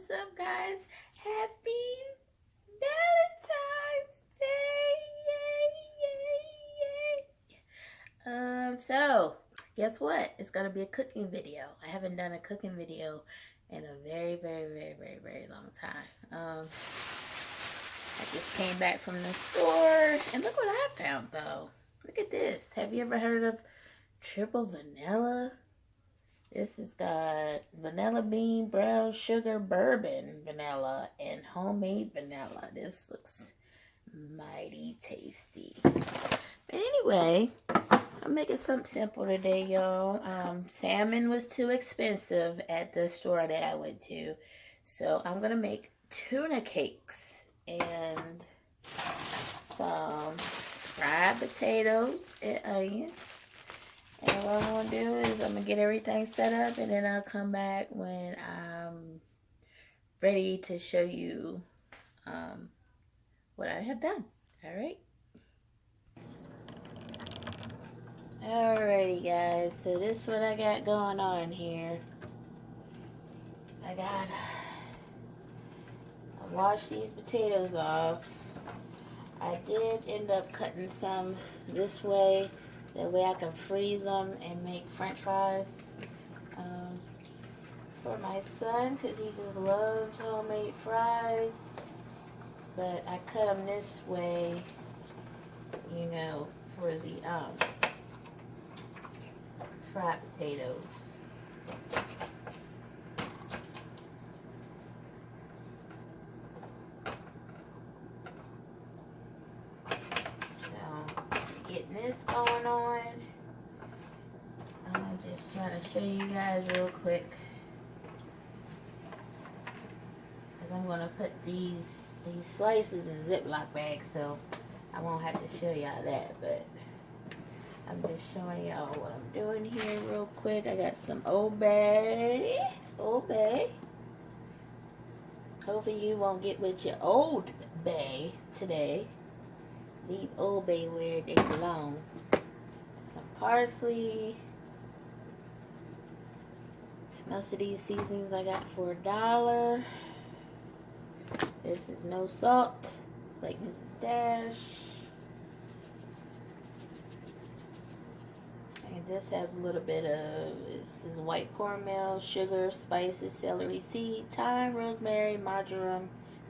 What's up, guys? Happy Valentine's Day! Yay, yay, yay! So guess what? It's gonna be a cooking video. I haven't done a cooking video in a very long time. I just came back from the store, and look what I found, though. Look at this. Have you ever heard of triple vanilla? This has got vanilla bean, brown sugar, bourbon vanilla, and homemade vanilla. This looks mighty tasty. But anyway, I'm making something simple today, y'all. Salmon was too expensive at the store that I went to. So I'm going to make tuna cakes and some fried potatoes and onions. And what I'm going to do is I'm going to get everything set up, and then I'll come back when I'm ready to show you what I have done. Alright? Alrighty, guys. So this is what I got going on here. I washed these potatoes off. I did end up cutting some this way. That way I can freeze them and make french fries for my son, because he just loves homemade fries. But I cut them this way, you know, for the fried potatoes. Getting this going on. I'm just trying to show you guys real quick, because I'm going to put these slices in Ziploc bags, so I won't have to show y'all that, but I'm just showing y'all what I'm doing here real quick. I got some Old Bay. Hopefully you won't get with your Old Bay today. Leave Old Bay where they belong. Some parsley. Most of these seasonings I got for $1. This is no salt, like Mrs. Dash. And this has a little bit of, this is white cornmeal, sugar, spices, celery seed, thyme, rosemary, marjoram,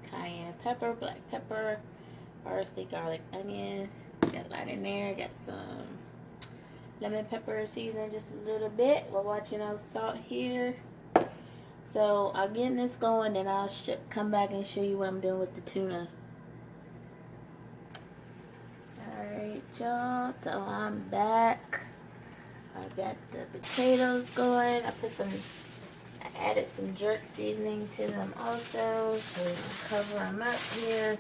cayenne pepper, black pepper, parsley, garlic, onion. Got a lot in there. Got some lemon pepper seasoning, just a little bit. We're watching on salt here. So I'll get this going, and I'll come back and show you what I'm doing with the tuna. Alright, y'all. So I'm back. I got the potatoes going. I added some jerk seasoning to them also. So I'll cover them up here.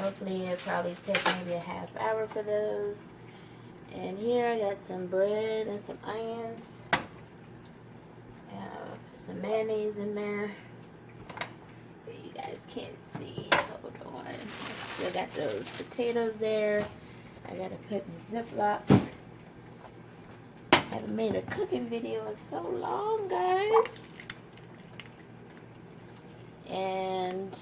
Hopefully it'll probably take maybe a half hour for those. And here I got some bread and some onions. Put some mayonnaise in there. You guys can't see. Hold on. Still got those potatoes there. I gotta put in Ziploc. Haven't made a cooking video in so long, guys. And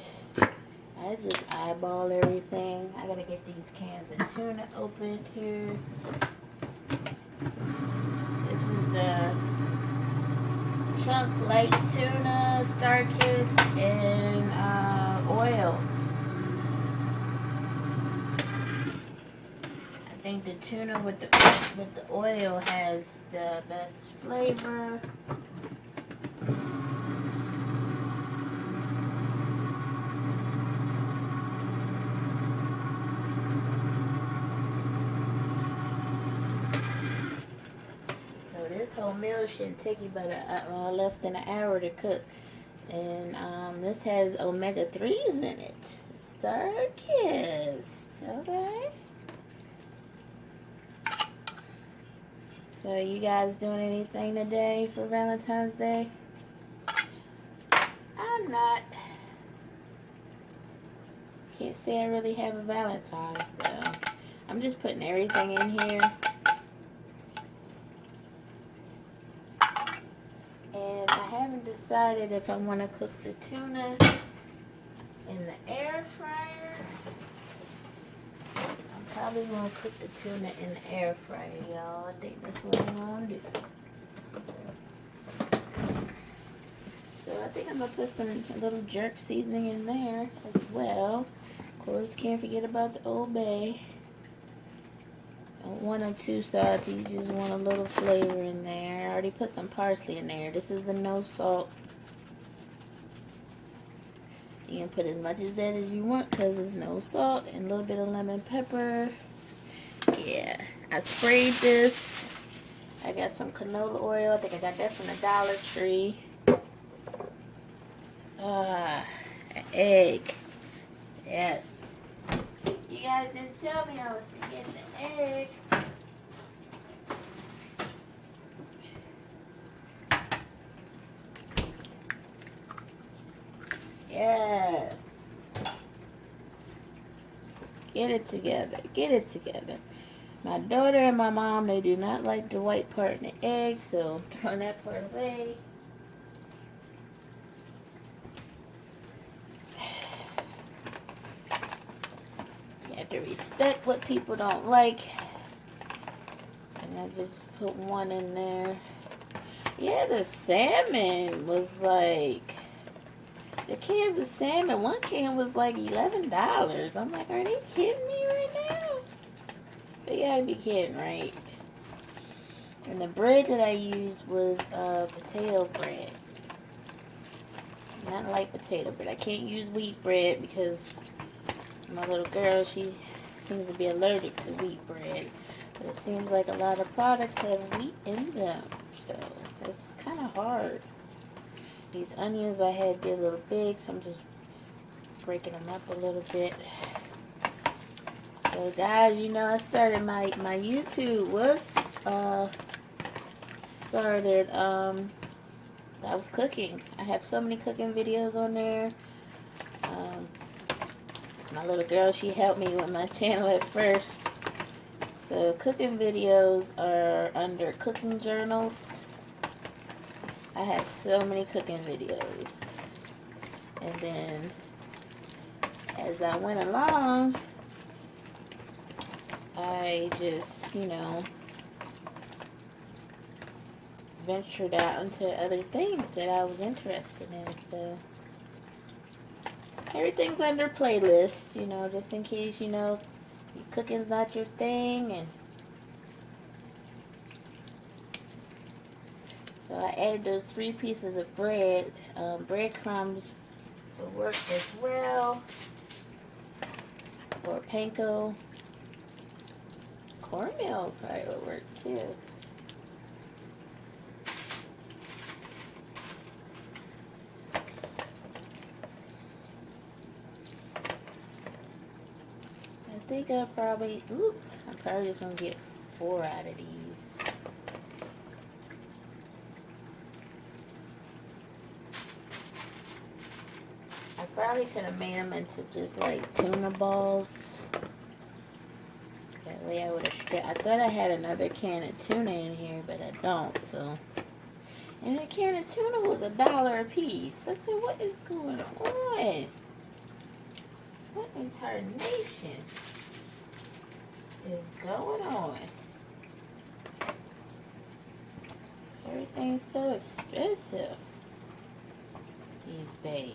I just eyeball everything. I gotta get these cans of tuna opened here. This is a chunk light tuna, StarKist, and oil. I think the tuna with the oil has the best flavor. This whole meal shouldn't take you but less than an hour to cook. And this has omega-3s in it. StarKist. Okay. So you guys doing anything today for Valentine's Day? I'm not. Can't say I really have a Valentine's though. I'm just putting everything in here. And I haven't decided decided if I want to cook the tuna in the air fryer. I'm probably going to cook the tuna in the air fryer, y'all. I think that's what I'm going to do. So I think I'm going to put a little jerk seasoning in there as well. Of course, can't forget about the Old Bay. One or two salts, you just want a little flavor in there. I already put some parsley in there. This is the no salt. You can put as much of that as you want because it's no salt, and a little bit of lemon pepper. Yeah, I sprayed this. I got some canola oil. I think I got that from the Dollar Tree. An egg. Yes. You guys didn't tell me I was forgetting the egg. Yes. Get it together. Get it together. My daughter and my mom, they do not like the white part in the egg, so I'm throwing that part away. You have to respect what people don't like. And I just put one in there. Yeah, the salmon was like, the cans of salmon, one can was like $11. I'm like, are they kidding me right now? They gotta be kidding, right? And the bread that I used was potato bread. Not like potato bread. I can't use wheat bread because my little girl, she seems to be allergic to wheat bread. But it seems like a lot of products have wheat in them. So it's kind of hard. These onions I had did a little big, so I'm just breaking them up a little bit. So guys, you know, I started my YouTube was started I was cooking. I have so many cooking videos on there. My little girl, she helped me with my channel at first. So cooking videos are under cooking journals. I have so many cooking videos. And then as I went along, I just, you know, ventured out into other things that I was interested in. So everything's under playlist, you know, just in case, you know, cooking's not your thing. And so I added those 3 pieces of bread. Breadcrumbs will work as well. Or panko. Cornmeal probably would work too. I think I'm probably just gonna get 4 out of these. I probably could have made them into just like tuna balls. That way I would have. I thought I had another can of tuna in here, but I don't. So, and a can of tuna was $1 a piece. I said, what is going on? What in tarnation is going on? Everything's so expensive these days.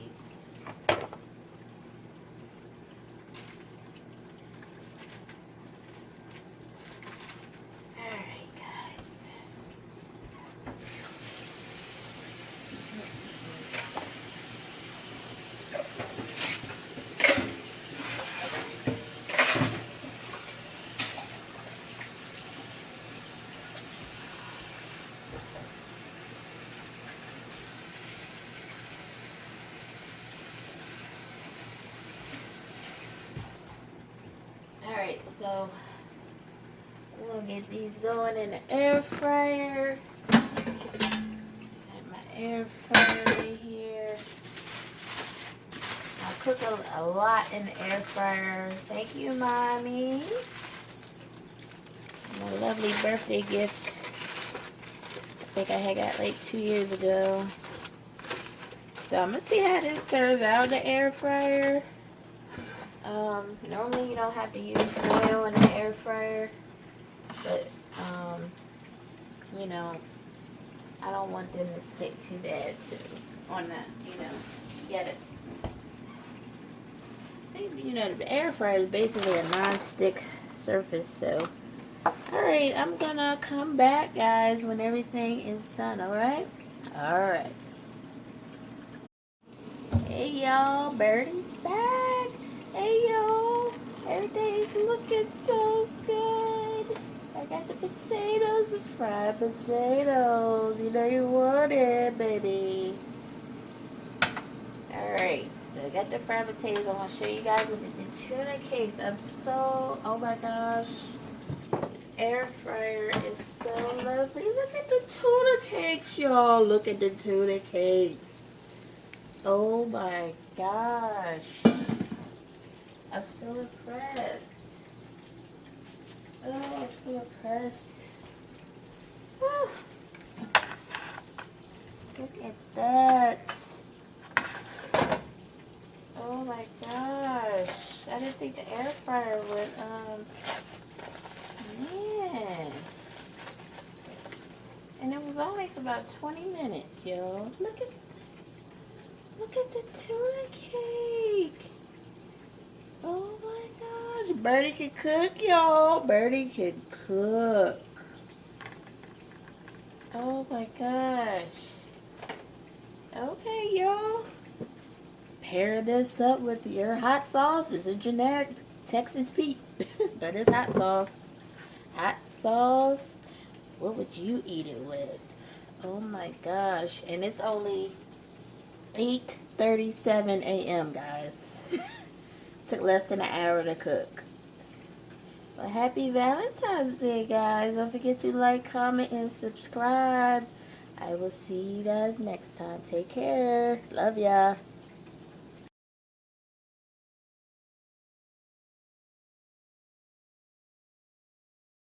Alright, so I'm going to get these going in the air fryer. Got my air fryer right here. I cook a lot in the air fryer. Thank you, Mommy. My lovely birthday gift. I think I had got like 2 years ago. So I'm gonna see how this turns out in the air fryer. Normally you don't have to use foil in the air fryer, but you know, I don't want them to stick too bad too on that, get it. I think, the air fryer is basically a non-stick surface, so. Alright, I'm gonna come back, guys, when everything is done, alright? Alright. Hey, y'all, Birdie's back. Hey, y'all, everything's looking so good. I got the potatoes, the fried potatoes. You know you want it, baby. Alright, so I got the fried potatoes. I want to show you guys with the tuna cakes. Oh my gosh. This air fryer is so lovely. Look at the tuna cakes, y'all. Look at the tuna cakes. Oh my gosh. I'm so impressed. Oh, I'm so impressed. Whew. Look at that. Oh my gosh. I didn't think the air fryer would, man. And it was only for about 20 minutes, yo. Look at the tuna cake. Oh my gosh. Birdie can cook, y'all. Birdie can cook. Oh my gosh. Okay, y'all. Pair this up with your hot sauce. It's a generic Texas Pete, but it's hot sauce. Hot sauce. What would you eat it with? Oh my gosh. And it's only 8:37 a.m. guys. Took less than an hour to cook. Well, happy Valentine's Day, guys. Don't forget to like, comment, and subscribe. I will see you guys next time. Take care. Love ya.